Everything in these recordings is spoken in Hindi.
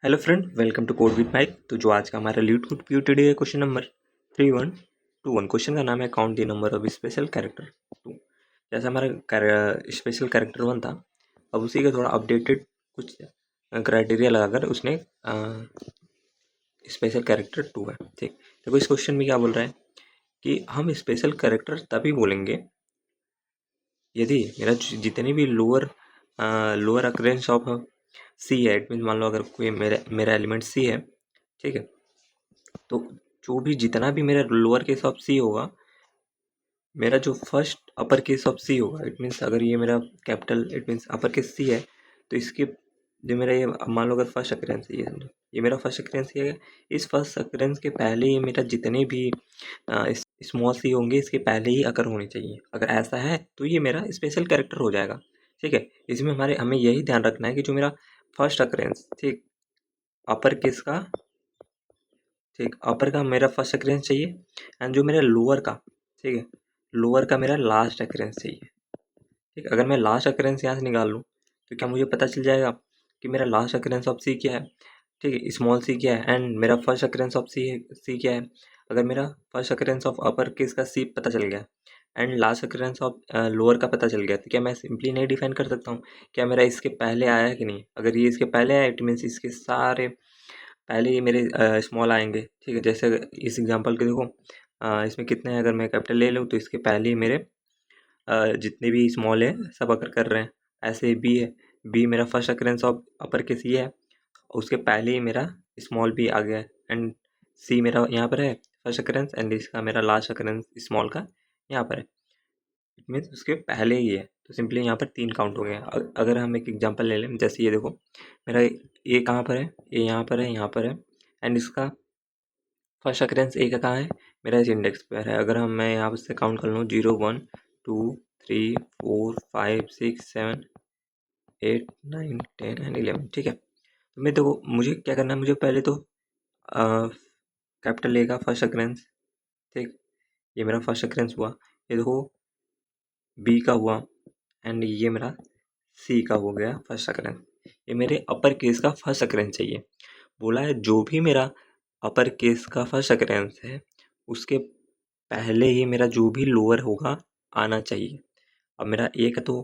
Hello friend, welcome to code with Mike. तो जो आज का हमारा लीड कोड पीओटीडी है क्वेश्चन नंबर 3121। क्वेश्चन का नाम है count the number of special character 2। जैसा हमारा स्पेशल कैरेक्टर 1 था, अब उसी का थोड़ा अपडेटेड कुछ क्राइटेरिया लगाकर उसने स्पेशल कैरेक्टर 2 है। ठीक, देखो इस क्वेश्चन में क्या बोल रहा है कि हम स्पेशल कैरेक्टर तभी बोलेंगे यदि मेरा जितने भी लोअर अक्रेंस ऑफ सी है। इट मीन मान लो अगर कोई मेरा एलिमेंट सी है, ठीक है, तो जो भी जितना भी मेरा लोअर केस ऑफ सी होगा, मेरा जो first upper case of C होगा, इट मीन्स अगर ये मेरा capital it means upper case C है, तो इसके जो मेरा ये मान लो अगर फर्स्ट अक्रेंस है, ये समझो ये मेरा फर्स्ट अक्रेंस है, इस फर्स्ट अक्रेंस के पहले ही मेरा जितने भी स्मॉल सी होंगे इसके पहले ही अकर होनी चाहिए। अगर ऐसा है तो ये मेरा स्पेशल कैरेक्टर हो जाएगा। ठीक है, इसमें हमें यही ध्यान रखना है कि जो मेरा फर्स्ट अक्रेंस, ठीक, अपर केस का, ठीक, अपर का मेरा फर्स्ट अक्रेंस चाहिए, एंड जो मेरा लोअर का, ठीक है, लोअर का मेरा लास्ट अक्रेंस चाहिए। ठीक, अगर मैं लास्ट अक्रेंस यहाँ से निकाल लूँ तो क्या मुझे पता चल जाएगा कि मेरा लास्ट अक्रेंस ऑफ सी क्या है। ठीक है, स्मॉल सी क्या है, एंड मेरा फर्स्ट अक्रेंस ऑफ सी क्या है। अगर मेरा first occurrence of upper case का सी पता चल गया and last occurrence of lower का पता चल गया, तो क्या मैं सिंपली नहीं डिफाइन कर सकता हूँ क्या मेरा इसके पहले आया है कि नहीं। अगर ये इसके पहले आया, इट मीन्स इसके सारे पहले ही मेरे स्मॉल आएंगे। ठीक है, जैसे इस एग्जांपल के देखो, इसमें कितने हैं, अगर मैं कैपिटल ले लूँ तो इसके पहले ही मेरे जितने भी स्मॉल है सब अकर कर रहे हैं। ऐसे बी है, बी मेरा फर्स्ट अकरेंस ऑफ अपर के सी है, उसके पहले ही मेरा स्मॉल बी आ गया है, एंड सी मेरा यहाँ पर है फर्स्ट अकरेंस, एंड इसका मेरा लास्ट अकरेंस स्मॉल का यहाँ पर है। इट मीन्स उसके पहले ही है, तो सिंपली यहाँ पर 3 काउंट हो गए। अगर हम एक एग्जांपल ले लें, जैसे ये देखो मेरा ये कहाँ पर है, ये यहाँ पर है, यहाँ पर है, एंड इसका फर्स्ट अकरेंस ए का कहाँ है, मेरा इस इंडेक्स पर है। अगर मैं यहाँ से काउंट कर लूँ 0 1 2 3 4 5 6 7 8 9 10 एंड 11। ठीक है, तो मैं देखो मुझे क्या करना है, मुझे पहले तो कैपिटल ए का फर्स्ट अकरेंस, ठीक, ये मेरा फर्स्ट अकरेंस हुआ, ये देखो बी का हुआ, एंड ये मेरा सी का हो गया फर्स्ट अकरेंस। ये मेरे अपर केस का फर्स्ट अकरेंस चाहिए। बोला है जो भी मेरा अपर केस का फर्स्ट अकरेंस है उसके पहले ही मेरा जो भी लोअर होगा आना चाहिए। अब मेरा ए का तो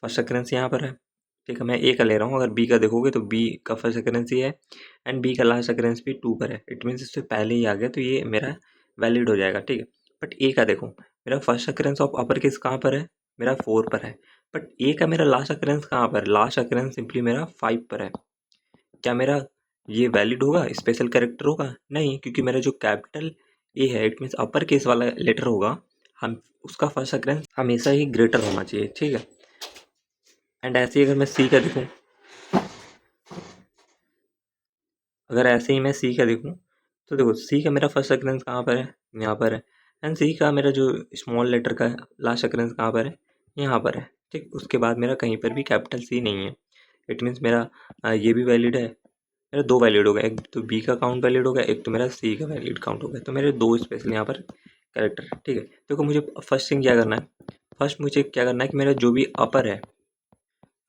फर्स्ट अकरेंस यहाँ पर है, ठीक है, मैं ए का ले रहा हूँ। अगर बी का देखोगे तो बी का फर्स्ट अकरेंस ये है, एंड बी का लास्ट अकरेंस भी 2 पर है। इट मीन्स इससे पहले ही आ गया तो ये मेरा वैलिड हो जाएगा। ठीक है, बट ए का देखो, मेरा first occurrence of upper case कहाँ पर है, मेरा 4 पर है, बट ए का मेरा लास्ट अकरेंस कहाँ पर है, लास्ट अकरेंस सिंपली मेरा 5 पर है। क्या मेरा ये वैलिड होगा, स्पेशल कैरेक्टर होगा? नहीं, क्योंकि मेरा जो कैपिटल ए है इट मीन्स अपर केस वाला लेटर होगा, हम उसका फर्स्ट अकरेंस हमेशा ही ग्रेटर होना चाहिए। ठीक है, एंड ऐसे ही अगर मैं सी का देखूँ, अगर ऐसे ही मैं सी का देखूँ तो देखो सी का मेरा फर्स्ट अकरेंस कहाँ पर है, यहाँ पर है, एंड सी का मेरा जो स्मॉल लेटर का लास्ट अकरेंस कहाँ पर है, यहाँ पर है। ठीक, उसके बाद मेरा कहीं पर भी कैपिटल सी नहीं है। इट मीन्स मेरा ये भी वैलिड है, मेरा 2 वैलिड हो गया, एक तो बी का काउंट वैलिड हो गया, एक तो मेरा सी का वैलिड काउंट हो गया, तो मेरे 2 स्पेशल यहाँ पर कैरेक्टर। ठीक है, देखो मुझे फर्स्ट थिंग क्या करना है, फर्स्ट मुझे क्या करना है कि मेरा जो भी अपर है,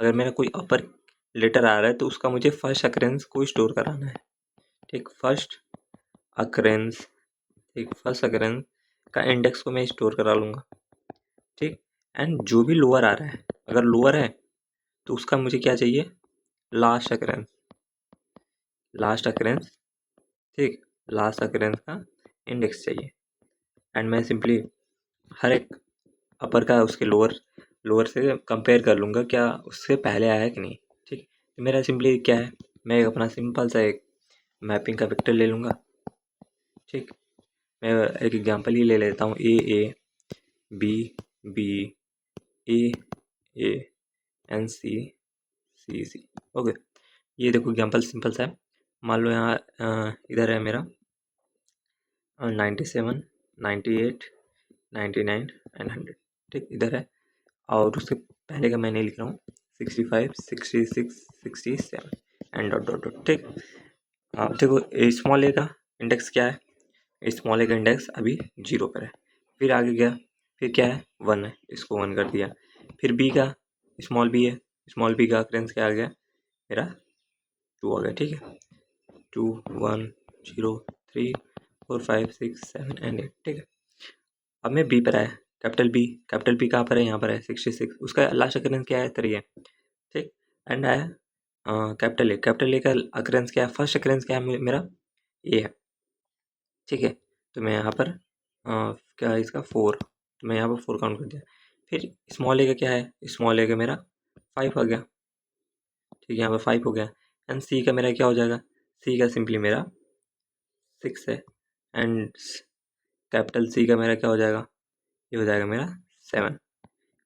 अगर मेरा कोई अपर लेटर आ रहा है तो उसका मुझे फर्स्ट अकरेंस को स्टोर कराना है। ठीक, फर्स्ट अकरेंस, ठीक, फर्स्ट अकरेंस का इंडेक्स को मैं स्टोर करा लूँगा। ठीक, एंड जो भी लोअर आ रहा है, अगर लोअर है तो उसका मुझे क्या चाहिए, लास्ट अकरेंस, लास्ट अकरेंस, ठीक, लास्ट अकरेंस का इंडेक्स चाहिए, एंड मैं सिंपली हर एक अपर का उसके लोअर लोअर से कंपेयर कर लूँगा क्या उससे पहले आया है कि नहीं। ठीक, तो मेरा सिंपली क्या है, मैं अपना सिंपल सा एक मैपिंग का वेक्टर ले लूँगा। ठीक, मैं एक एग्जांपल ही ले लेता हूँ, A B B A A N C C C. Okay, ये देखो एग्जांपल सिंपल सा है। मान लो यहाँ इधर है मेरा 97 98 99 एंड 100। ठीक, इधर है, और उससे पहले का मैं नहीं लिख रहा हूँ, 65 66 67 एंड डॉट डॉट डॉट। ठीक, अब देखो स्मॉल ए का इंडेक्स क्या है, स्मॉल ए का इंडेक्स अभी 0 पर है, फिर आगे गया, फिर क्या है 1 है, इसको 1 कर दिया, फिर बी का स्मॉल बी है, स्मॉल बी का अकरेंस क्या आ गया, मेरा 2 आ गया। ठीक है, 2 1 0 3 4 5 6 7 एंड 8। ठीक है, अब मैं बी पर आया, कैपिटल बी कहाँ पर है, यहाँ पर है 66, उसका लास्ट अकरेंस क्या है 3 है। ठीक, एंड आया कैपिटल ए का अकरेंस क्या है, फर्स्ट अकरेंस क्या है मेरा ए है। ठीक है, तो मैं यहाँ पर क्या है इसका 4, तो मैं यहाँ पर 4 काउंट कर दिया। फिर स्मॉल ए का क्या है, स्मॉल ए का मेरा 5 आ गया। ठीक है, यहाँ पर 5 हो गया। एंड सी का मेरा क्या हो जाएगा, सी का सिंपली मेरा 6 है। एंड कैपिटल सी का मेरा क्या हो जाएगा, ये हो जाएगा मेरा 7,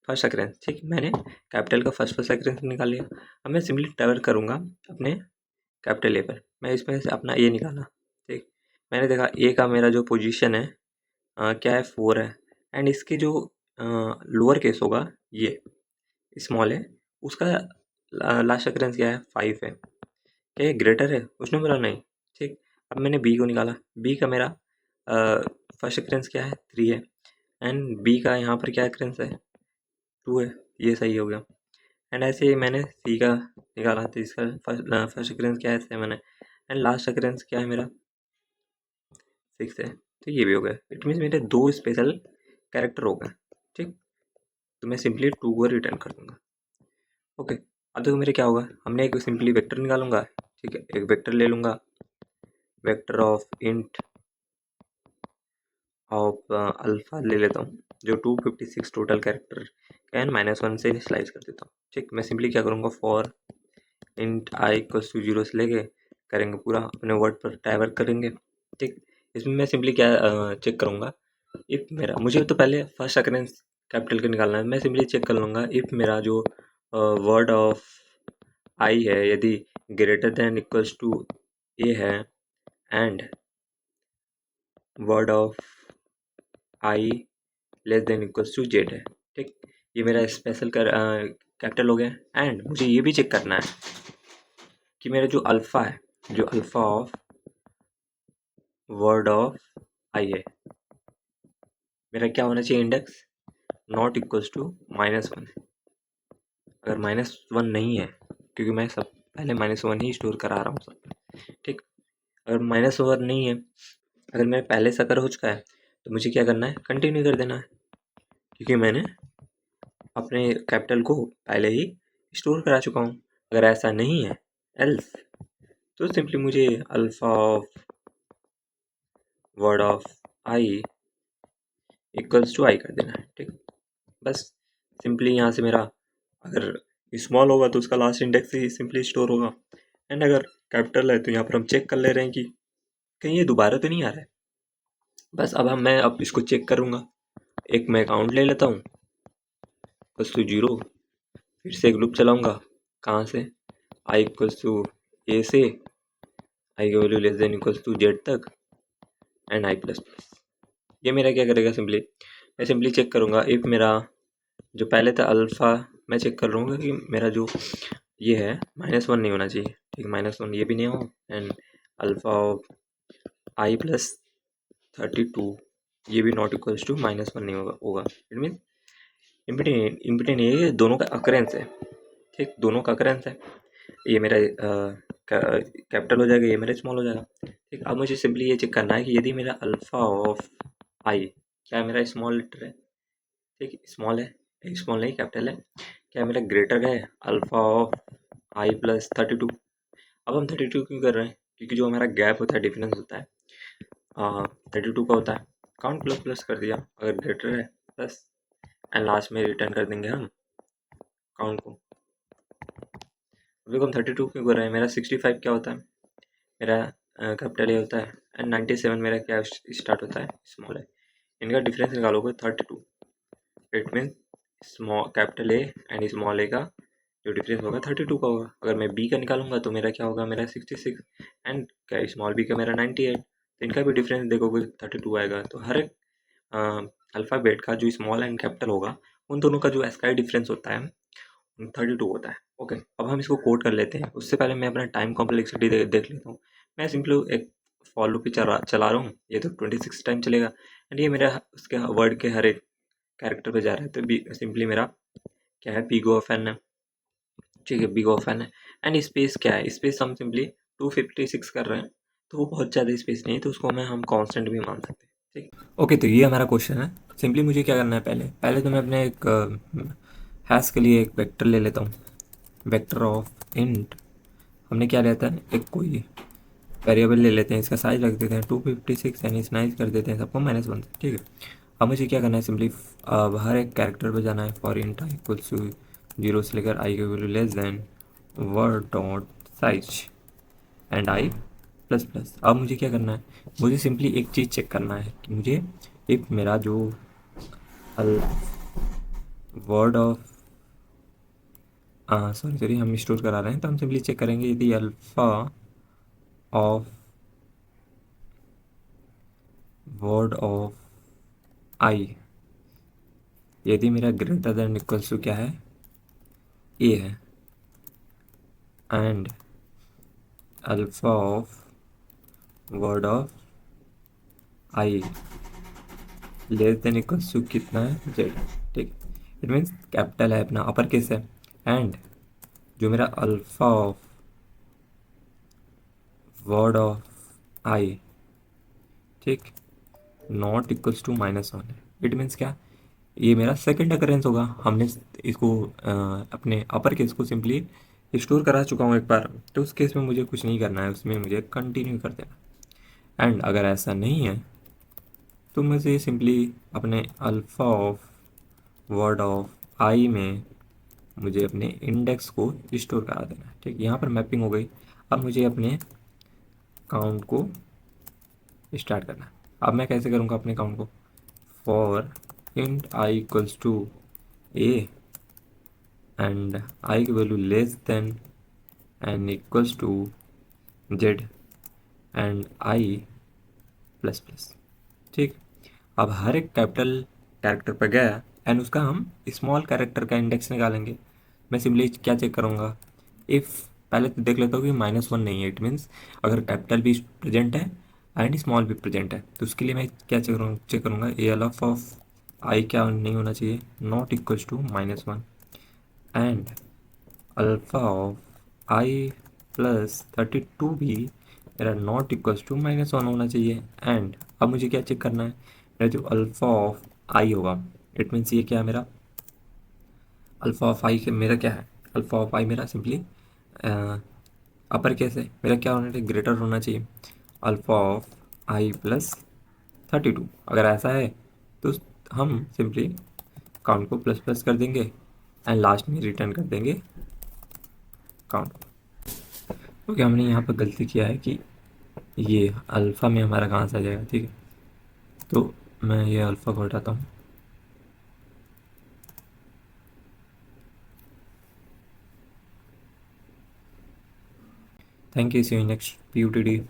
फर्स्ट अकरेंस। ठीक, मैंने कैपिटल का फर्स्ट अकरेंस निकाल लिया। अब मैं सिंपली ट्रैवल करूँगा अपने कैपिटल ए पर, मैं इसमें से अपना ए निकाला। ठीक, मैंने देखा ए का मेरा जो पोजीशन है क्या है 4 है। एंड इसके जो लोअर केस होगा ये स्मॉल है, उसका लास्ट अकरेंस क्या है 5 है। क्या ये ग्रेटर है, उसने बोला नहीं। ठीक, अब मैंने बी को निकाला, बी का मेरा फर्स्ट अकरेंस क्या है 3 है। एंड बी का यहाँ पर क्या अकरेंस है 2 है, ये सही हो गया। एंड ऐसे ही मैंने सी का निकाला, तो इसका फर्स्ट अकरेंस क्या है 7 है। एंड लास्ट अकरेंस क्या है मेरा 6 है, तो ये भी हो गया। इट मीन्स मेरे 2 स्पेशल कैरेक्टर हो गए। ठीक, तो मैं सिंपली 2 को रिटर्न कर दूंगा। ओके, अब देखो मेरे क्या होगा, हमने एक सिंपली वेक्टर निकालूंगा। ठीक है, एक वेक्टर ले लूँगा, vector of int of alpha ले लेता हूँ, जो 256 टोटल कैरेक्टर कैन -1 से इनिशलाइज कर देता हूँ। ठीक, मैं सिंपली क्या करूँगा, for int I equals to 0 से लेके करेंगे पूरा अपने वर्ड पर डाइवर्ट करेंगे। ठीक, इसमें मैं सिंपली क्या चेक करूँगा, इफ़ मेरा, मुझे तो पहले फर्स्ट अकरेंस कैपिटल का निकालना है। मैं सिंपली चेक कर लूँगा इफ़ मेरा जो वर्ड ऑफ आई है यदि greater than equals to a है and word of i less than equals to z है। ठीक, ये मेरा स्पेशल कैपिटल हो गया। एंड मुझे ये भी चेक करना है कि मेरा जो अल्फ़ा है, जो alpha of word of i है, मेरा क्या होना चाहिए इंडेक्स नॉट इक्वल्स टू -1। अगर -1 नहीं है, क्योंकि मैं सब पहले -1 ही स्टोर करा रहा हूँ सब। ठीक, अगर -1 नहीं है, अगर मेरे पहले से अगर हो चुका है, तो मुझे क्या करना है, कंटिन्यू कर देना है, क्योंकि मैंने अपने कैपिटल को पहले ही स्टोर करा चुका हूँ। अगर ऐसा नहीं है एल्स, तो सिंपली मुझे alpha of word of I equals to I कर देना है। ठीक, बस सिंपली यहाँ से मेरा अगर स्मॉल होगा तो उसका लास्ट इंडेक्स ही सिंपली स्टोर होगा। एंड अगर कैपिटल है तो यहाँ पर हम चेक कर ले रहे हैं कि कहीं ये दोबारा तो नहीं आ रहा है। बस अब मैं इसको चेक करूँगा। एक मैं अकाउंट ले लेता हूँ इक्वल्स टू 0, फिर से एक लूप चलाऊँगा, कहाँ से, आई इक्वल्स टू ए से आई की value less than equals to z तक एंड आई प्लस प्लस। ये मेरा क्या करेगा, सिंपली मैं सिंपली चेक करूँगा इफ़ मेरा जो पहले था अल्फ़ा, मैं चेक कर लूँगा कि मेरा जो ये है -1 नहीं होना चाहिए। ठीक, -1 ये भी नहीं हो। And alpha of i plus 32 ये भी नॉट इक्वल्स टू -1 नहीं होगा। इट मीन्स इम्पिटेंट ये दोनों का अकरेंस है। ठीक, दोनों का अकरेंस है। ये मेरा कैपिटल हो जाएगा, ये मेरा स्मॉल हो जाएगा। ठीक, अब मुझे सिंपली ये चेक करना है कि यदि मेरा अल्फ़ा ऑफ आई क्या मेरा स्मॉल लेटर है, ठीक, स्मॉल है, स्मॉल नहीं कैपिटल है, क्या मेरा ग्रेटर है अल्फ़ा ऑफ आई प्लस 32। अब हम 32 क्यों कर रहे हैं, क्योंकि जो हमारा गैप होता है, डिफरेंस होता है 32 का होता है, काउंट प्लस प्लस कर दिया अगर ग्रेटर है प्लस, एंड लास्ट में रिटर्न कर देंगे हम काउंट को। देखो हम 32 क्यों कर रहे हैं, मेरा 65 क्या होता है, मेरा कैपिटल ए होता है। एंड 97 मेरा क्या स्टार्ट होता है, स्मॉल है। इनका डिफरेंस निकालोगे 32, it mean small capital A and small A का जो डिफरेंस होगा 32 का होगा। अगर मैं बी का निकालूंगा तो मेरा क्या होगा, मेरा 66 एंड क्या स्मॉल बी का मेरा 98। तो इनका भी डिफरेंस देखोगे 32 आएगा। तो हर एक अल्फ़ाबेट का जो स्मॉल एंड कैपिटल होगा उन दोनों का जो स्काई डिफरेंस होता है 32 होता है। ओके, अब हम इसको कोड कर लेते हैं। उससे पहले मैं अपना टाइम कॉम्प्लेक्सिटी देख लेता हूँ। मैं सिंपली एक फॉर लूप ही चला रहा हूँ, ये तो 26 टाइम चलेगा। एंड ये मेरा उसके वर्ड के हर एक कैरेक्टर पे जा रहा है, तो सिंपली मेरा क्या है, बिग ऑफ एन है। ठीक है, बिग ऑफ एन है। एंड स्पेस क्या है, स्पेस हम सिंपली 256 कर रहे हैं। तो वो बहुत ज़्यादा स्पेस नहीं है, तो उसको हम कांस्टेंट भी मान सकते हैं। ठीक, ओके। तो ये हमारा क्वेश्चन है। सिंपली मुझे क्या करना है, पहले तो मैं अपने एक हैश के लिए एक वेक्टर ले लेता हूँ। वेक्टर ऑफ इंट, हमने क्या लिया था, एक कोई वेरिएबल ले लेते हैं, इसका साइज रख देते हैं 256 यानी इनिशियलाइज कर देते हैं सबको -1 से। ठीक है, अब मुझे क्या करना है, सिंपली अब हर एक कैरेक्टर पे जाना है। For int I equals to 0 से लेकर आई की value less than word dot size and I plus plus. अब मुझे क्या करना है, मुझे सिंपली एक चीज़ चेक करना है कि मुझे इफ मेरा जो वर्ड ऑफ सॉरी हम स्टोर करा रहे हैं, तो हम सिंपली चेक करेंगे यदि अल्फ़ा ऑफ वर्ड ऑफ आई यदि मेरा ग्रेटर देन इक्वल्स टू क्या है, ए है, and alpha of word of i less than equals to कितना है, जेड। ठीक, इट मीन्स कैपिटल है अपना, अपर केस है, एंड जो मेरा अल्फ़ा ऑफ वर्ड ऑफ आई, ठीक, नॉट इक्वल्स टू -1 है। इट मीन्स क्या, ये मेरा सेकंड अकरेंस होगा। हमने इसको अपने अपर केस को सिंपली स्टोर करा चुका हूँ एक बार, तो उस केस में मुझे कुछ नहीं करना है, उसमें मुझे कंटिन्यू कर देना। एंड अगर ऐसा नहीं है तो मुझे सिंपली अपने अल्फ़ा ऑफ वर्ड ऑफ आई में मुझे अपने इंडेक्स को स्टोर करा देना है। ठीक, यहाँ पर मैपिंग हो गई। अब मुझे अपने काउंट को स्टार्ट करना है। अब मैं कैसे करूँगा अपने काउंट को, for int I equals to A and I की value less than and equals to Z and I plus plus. ठीक, अब हर एक कैपिटल कैरेक्टर पर गया एंड उसका हम स्मॉल कैरेक्टर का इंडेक्स निकालेंगे। मैं सिंपली क्या चेक करूँगा, इफ़ पहले तो देख लेता हूँ कि -1 नहीं है। इट मीन्स अगर कैपिटल भी प्रेजेंट है एंड स्मॉल भी प्रेजेंट है, तो उसके लिए मैं क्या चेक करूँगा, ए एल ऑफ आई क्या नहीं होना चाहिए, not equals to -1, and alpha of i plus 32 भी मेरा नॉट इक्वल्स टू -1 होना चाहिए। एंड अब मुझे क्या चेक करना है, मेरा जो अल्फ़ा ऑफ आई होगा, इट मीन्स ये क्या है मेरा अल्फ़ा ऑफ आई के मेरा क्या है, अल्फ़ा ऑफ आई मेरा सिंपली अपर केस है, मेरा क्या होना चाहिए, ग्रेटर होना चाहिए अल्फ़ा ऑफ आई प्लस 32। अगर ऐसा है तो हम सिंपली काउंट को प्लस प्लस कर देंगे एंड लास्ट में रिटर्न कर देंगे काउंट। क्योंकि हमने यहाँ पर गलती किया है कि ये अल्फ़ा में हमारा कहाँ से आ जाएगा। ठीक है, तो मैं ये अल्फ़ा को हटाता हूँ। Thank you, see you next PUTD।